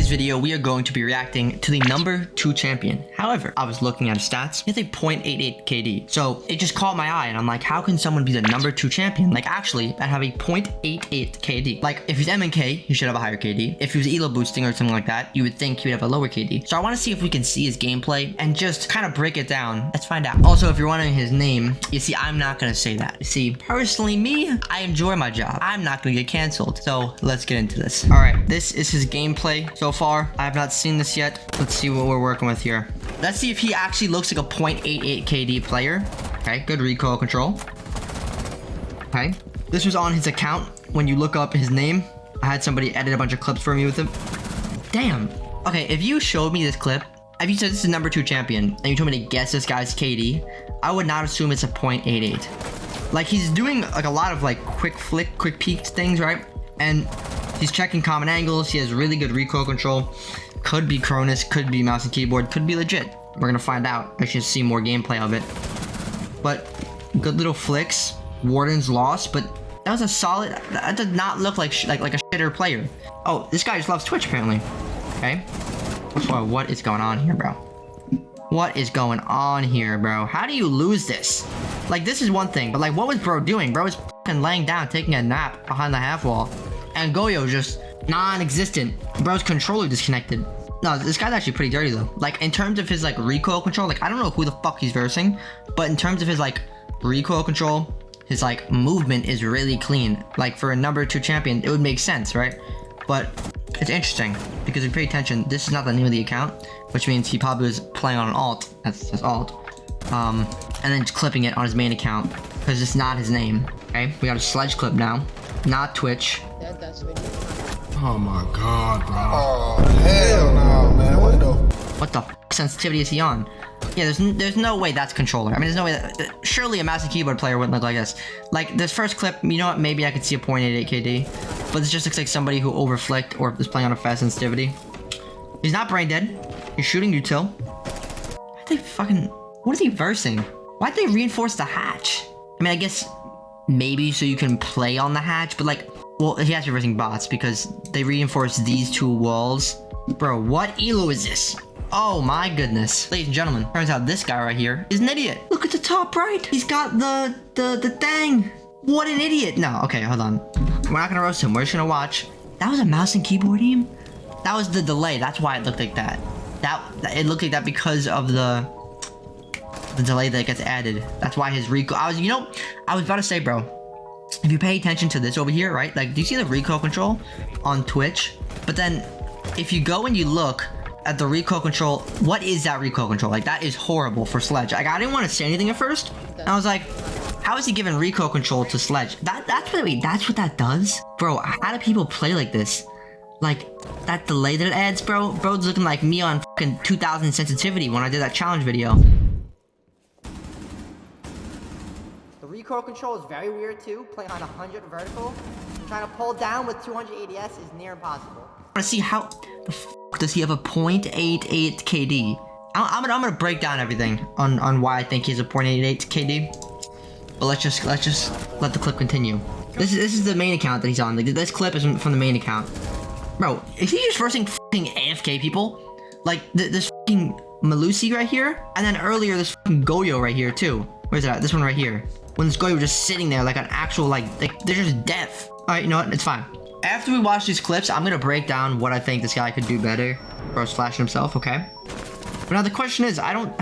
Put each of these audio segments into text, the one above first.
today's video, we are going to be reacting to the number 2 champion. However, I was looking at his stats. He has a 0.88 KD. So it just caught my eye and I'm like, how can someone be the number 2 champion? Like actually, that have a 0.88 KD. Like if he's MNK, he should have a higher KD. If he was elo boosting or something like that, you would think he would have a lower KD. So I want to see if we can see his gameplay and just kind of break it down. Let's find out. Also, if you're wondering his name, you see, I'm not going to say that. You see, personally me, I enjoy my job. I'm not going to get canceled. So let's get into this. All right, this is his gameplay so far. I have not seen this yet. Let's see what we're working with here. Let's see if he actually looks like a 0.88 KD player. Okay, good recoil control. Okay, this was on his account. When you look up his name, I had somebody edit a bunch of clips for me with him. Damn. Okay, if you showed me this clip, if you said this is number 2 champion, and you told me to guess this guy's KD, I would not assume it's a 0.88. Like, he's doing like a lot of like quick flick, quick peek things, right? And he's checking common angles. He has really good recoil control. Could be Cronus, could be mouse and keyboard, could be legit. We're gonna find out. I should see more gameplay of it. But good little flicks. Warden's lost, but that was a solid. That did not look like like a shitter player. Oh, this guy just loves Twitch apparently. Okay. What is going on here, bro? What is going on here, bro? How do you lose this? Like, this is one thing, but like, what was bro doing? Bro was fucking laying down, taking a nap behind the half wall, and Goyo just non-existent. Bro's controller disconnected. No, this guy's actually pretty dirty though. Like, in terms of his like recoil control, like I don't know who the fuck he's versing, but in terms of his like recoil control, his like movement is really clean. Like for a number 2 champion, it would make sense, right? But it's interesting because if you pay attention, this is not the name of the account, which means he probably was playing on an alt. That's his alt. And then just clipping it on his main account because it's not his name. Okay, we got a sledge clip now, not Twitch. Oh my god, bro. Oh hell no, man. What the sensitivity is he on? Yeah, there's no way that's controller. I mean, there's no way that surely a mouse and keyboard player wouldn't look like this. Like this first clip, you know what? Maybe I could see a 0.88 KD, but this just looks like somebody who overflicked or is playing on a fast sensitivity. He's not brain dead. He's shooting util. Why'd they fucking? What is he versing? Why'd they reinforce the hatch? I mean, I guess maybe so you can play on the hatch, but like, well, he has to be versing bots because they reinforce these 2 walls. Bro, what elo is this? Oh my goodness. Ladies and gentlemen, turns out this guy right here is an idiot. Look at the top right. He's got the thing. What an idiot. No, okay, hold on. We're not gonna roast him. We're just gonna watch. That was a mouse and keyboard aim? That was the delay. That's why it looked like that. It looked like that because of the delay that gets added. That's why his recoil. I was about to say, bro, if you pay attention to this over here, right? Like, do you see the recoil control on Twitch? But then if you go and you look at the recoil control, what is that recoil control? Like, that is horrible for Sledge. Like, I didn't want to say anything at first. And I was like, how is he giving recoil control to Sledge? That's what that does? Bro, how do people play like this? Like, that delay that it adds, bro? Bro's looking like me on fucking 2000 sensitivity when I did that challenge video. The recoil control is very weird too. Playing on 100 vertical. Trying to pull down with 200 ADS is near impossible. I want to see how the fuck does he have a 0.88 KD? I'm gonna break down everything on why I think he's a 0.88 KD. But let's just let the clip continue. This is the main account that he's on. Like, this clip is from the main account. Bro, is he just versing fucking AFK people? Like this fucking Malusi right here, and then earlier this fucking Goyo right here too. Where's that? This one right here. When this Goyo was just sitting there like an actual like they're just deaf. All right, you know what? It's fine. After we watch these clips, I'm gonna break down what I think this guy could do better. Bro's flashing himself, okay? But now the question is, I don't...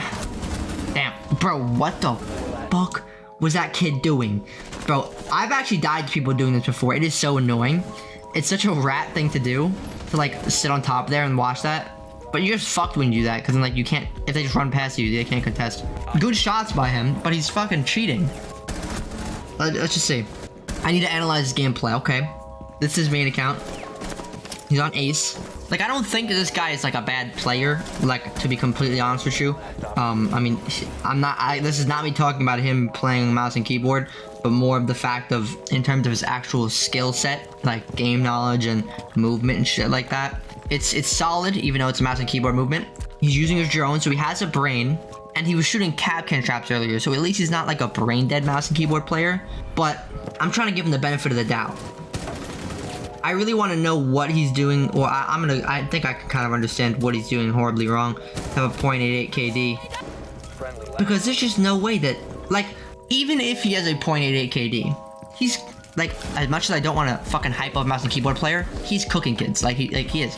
Damn, bro, what the fuck was that kid doing? Bro, I've actually died to people doing this before. It is so annoying. It's such a rat thing to do, to like sit on top there and watch that. But you're just fucked when you do that, because then like you can't, if they just run past you, they can't contest. Good shots by him, but he's fucking cheating. Let's just see. I need to analyze his gameplay, okay? This is his main account. He's on Ace. Like, I don't think that this guy is like a bad player, like, to be completely honest with you. I mean, this is not me talking about him playing mouse and keyboard, but more of the fact of, in terms of his actual skill set, like game knowledge and movement and shit like that. It's solid, even though it's a mouse and keyboard movement. He's using his drone, so he has a brain, and he was shooting Capcan traps earlier, so at least he's not like a brain dead mouse and keyboard player, but I'm trying to give him the benefit of the doubt. I really want to know what he's doing. Well, I think I can kind of understand what he's doing horribly wrong. Have a 0.88 KD. Because there's just no way that, like, even if he has a 0.88 KD, he's, like, as much as I don't want to fucking hype up a mouse and keyboard player, he's cooking kids. Like he is.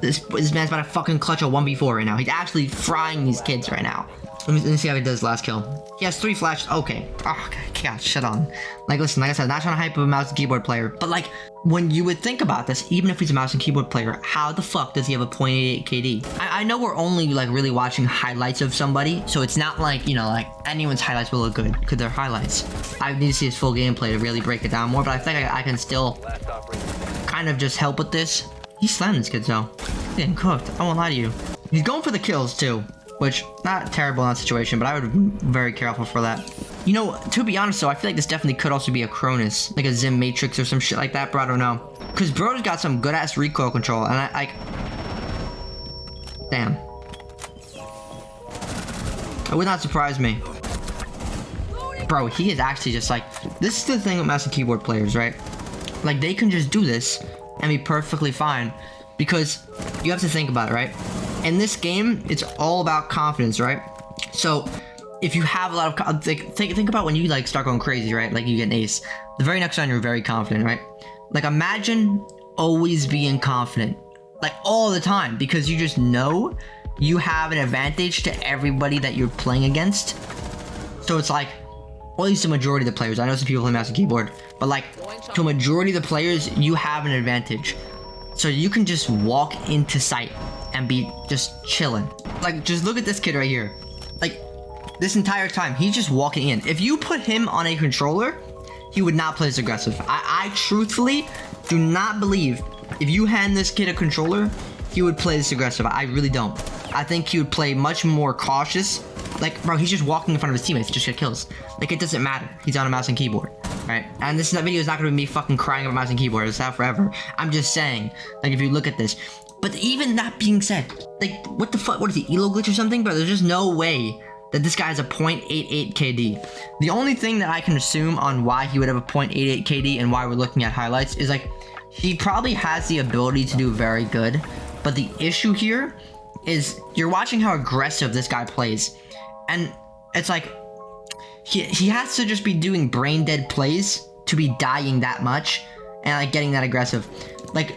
This man's about to fucking clutch a 1v4 right now. He's actually frying these kids right now. Let me see how he does last kill. He has 3 flashes. Okay. Oh, God, shut on. Like, listen, like I said, not trying to hype up a mouse and keyboard player, but like, when you would think about this, even if he's a mouse and keyboard player, how the fuck does he have a 0.88 KD? I know we're only like really watching highlights of somebody, so it's not like, you know, like anyone's highlights will look good because they're highlights. I need to see his full gameplay to really break it down more, but I think I can still kind of just help with this. He's slamming this kid though. He's getting cooked. I won't lie to you. He's going for the kills too, which not terrible in that situation, but I would be very careful for that. You know, to be honest though, I feel like this definitely could also be a Cronus, like a Zim Matrix or some shit like that, bro. I don't know. Because bro's got some good ass recoil control, and I like, damn. It would not surprise me. Bro, he is actually just like, this is the thing with mouse and keyboard players, right? Like, they can just do this and be perfectly fine, because you have to think about it, right? In this game, it's all about confidence, right? So if you have a lot of think about when you like start going crazy, right? Like you get an ace, the very next round you're very confident, right? Like imagine always being confident, like all the time, because you just know you have an advantage to everybody that you're playing against. So it's like, or at least the majority of the players, I know some people play mouse and keyboard, but like to a majority of the players, you have an advantage. So you can just walk into sight and be just chilling. Like, just look at this kid right here. Like, this entire time, he's just walking in. If you put him on a controller, he would not play as aggressive. I truthfully do not believe if you hand this kid a controller, he would play this aggressive. I really don't. I think he would play much more cautious. Like, bro, he's just walking in front of his teammates to just get kills. Like, it doesn't matter. He's on a mouse and keyboard, right? And this video is not going to be me fucking crying about mouse and keyboard. It's not forever. I'm just saying, like, if you look at this. But even that being said, like, what the fuck? What is he, elo glitch or something? But there's just no way that this guy has a 0.88 KD. The only thing that I can assume on why he would have a 0.88 KD and why we're looking at highlights is, like, he probably has the ability to do very good. But the issue here is you're watching how aggressive this guy plays. And it's like, he has to just be doing brain dead plays to be dying that much and like getting that aggressive. Like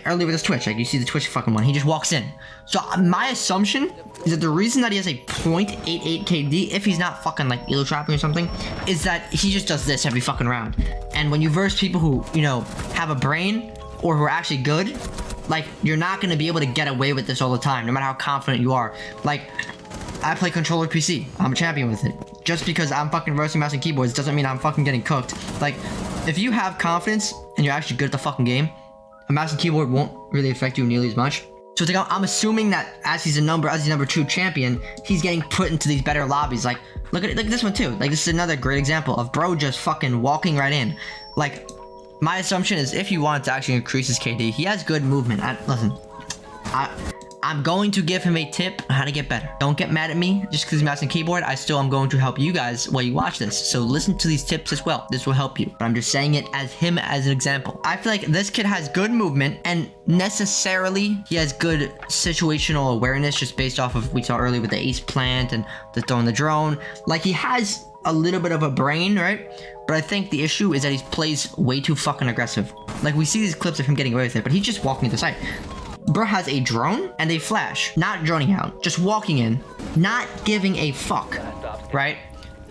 earlier with this Twitch, like you see the Twitch fucking one, he just walks in. So my assumption is that the reason that he has a 0.88 KD, if he's not fucking like elo trapping or something, is that he just does this every fucking round. And when you verse people who, you know, have a brain or who are actually good, like you're not gonna be able to get away with this all the time, no matter how confident you are. Like, I play controller PC. I'm a champion with it. Just because I'm fucking versing mouse and keyboards doesn't mean I'm fucking getting cooked. Like, if you have confidence and you're actually good at the fucking game, a mouse and keyboard won't really affect you nearly as much. So it's like, I'm assuming that as he's number 2 champion, he's getting put into these better lobbies. Like, look at this one too. Like, this is another great example of bro just fucking walking right in. Like, my assumption is if you want to actually increase his KD, he has good movement. Listen, I'm going to give him a tip on how to get better. Don't get mad at me just because he's mouse and keyboard. I still am going to help you guys while you watch this. So listen to these tips as well. This will help you. But I'm just saying it as him as an example. I feel like this kid has good movement and necessarily he has good situational awareness just based off of we saw earlier with the ace plant and the throwing the drone. Like he has a little bit of a brain, right? But I think the issue is that he plays way too fucking aggressive. Like we see these clips of him getting away with it, but he's just walking to the side. Bro has a drone and a flash, not droning out, just walking in, not giving a fuck, right?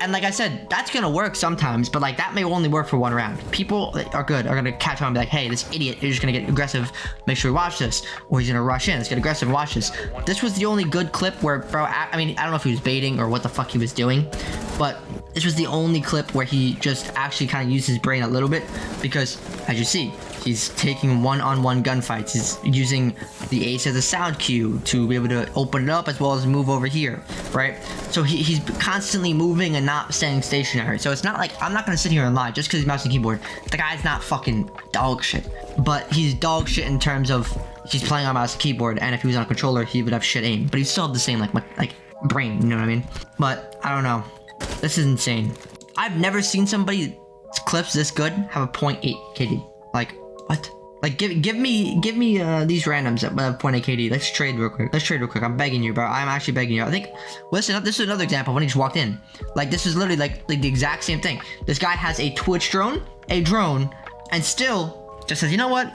And like I said, that's gonna work sometimes, but like that may only work for one round. People that are good are gonna catch on and be like, hey, this idiot is just gonna get aggressive, make sure we watch this. Or he's gonna rush in, let's get aggressive and watch this. This was the only good clip where bro, I mean, I don't know if he was baiting or what the fuck he was doing, but this was the only clip where he just actually kind of used his brain a little bit because, as you see, he's taking one-on-one gunfights. He's using the ace as a sound cue to be able to open it up as well as move over here, right? So he's constantly moving and not staying stationary. So it's not like, I'm not going to sit here and lie just because he's mouse and keyboard. The guy's not fucking dog shit. But he's dog shit in terms of he's playing on mouse and keyboard, and if he was on a controller, he would have shit aim. But he still have the same like brain, you know what I mean? But I don't know. This is insane. I've never seen somebody clips this good have a 0.8 KD. Like, what? Like, give me these randoms at 0.8 KD. Let's trade real quick. I'm begging you, bro. I'm actually begging you. I think, listen, this is another example when he just walked in. Like, this is literally like the exact same thing. This guy has a Twitch drone, and still just says, you know what?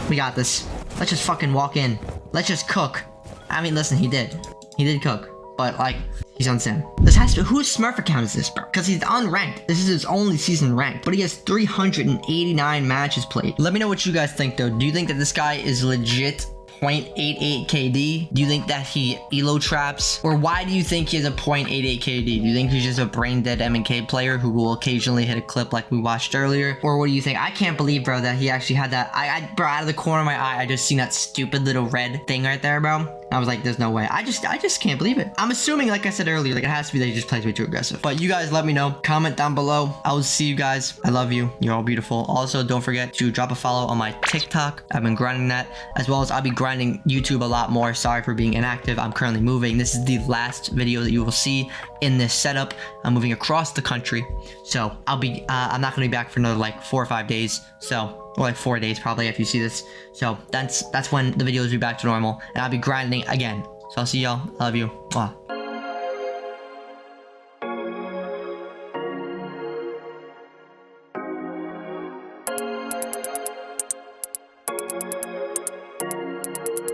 We got this. Let's just fucking walk in. Let's just cook. I mean, listen, he did cook, but like, he's on sim. This has to, whose Smurf account is this, bro? Because he's unranked. This is his only season ranked, but he has 389 matches played. Let me know what you guys think, though. Do you think that this guy is legit 0.88 KD? Do you think that he elo traps? Or why do you think he has a 0.88 KD? Do you think he's just a brain dead M&K player who will occasionally hit a clip like we watched earlier? Or what do you think? I can't believe, bro, that he actually had that. Bro, out of the corner of my eye, I just seen that stupid little red thing right there, bro. I was like, there's no way. I just can't believe it. I'm assuming, like I said earlier, like it has to be that he just plays way too aggressive. But you guys let me know. Comment down below. I will see you guys. I love you. You're all beautiful. Also, don't forget to drop a follow on my TikTok. I've been grinding that, as well as I'll be grinding YouTube a lot more. Sorry for being inactive. I'm currently moving. This is the last video that you will see in this setup. I'm moving across the country. So I'm not going to be back for another like 4 or 5 days. So, or like 4 days probably if you see this. So that's when the videos will be back to normal, and I'll be grinding again. So I'll see y'all. I love you. Mwah.